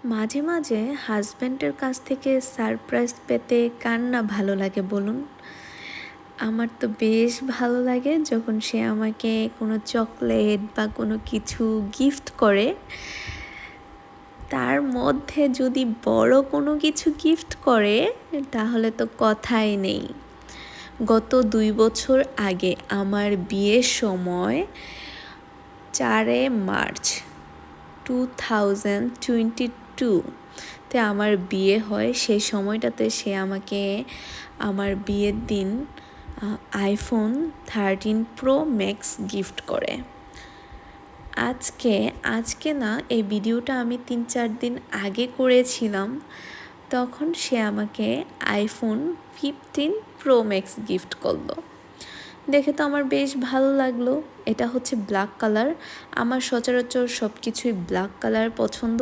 মাঝে মাঝে হাজব্যান্ডের কাছ থেকে সারপ্রাইজ পেতে কার না ভালো লাগে বলুন। আমার তো বেশ ভালো লাগে যখন সে আমাকে কোনো চকলেট বা কোনো কিছু গিফট করে, তার মধ্যে যদি বড় কোনো কিছু গিফট করে তাহলে তো কথাই নেই। গত 2 বছর আগে আমার বিয়ের সময় 4 মার্চ 2022 তে আমার বিয়ে হয়। সেই সময়টাতে সে আমাকে আমার বিয়ের দিন আইফোন 13 প্রো ম্যাক্স গিফট করে। আজকে না, এই ভিডিওটা আমি 3-4 দিন আগে করেছিলাম। তখন সে আমাকে আইফোন 15 প্রো ম্যাক্স গিফট করলো। দেখে তো আমার বেশ ভালো লাগলো। এটা হচ্ছে ব্ল্যাক কালার। আমার সচরাচর সব কিছুই ব্ল্যাক কালার পছন্দ।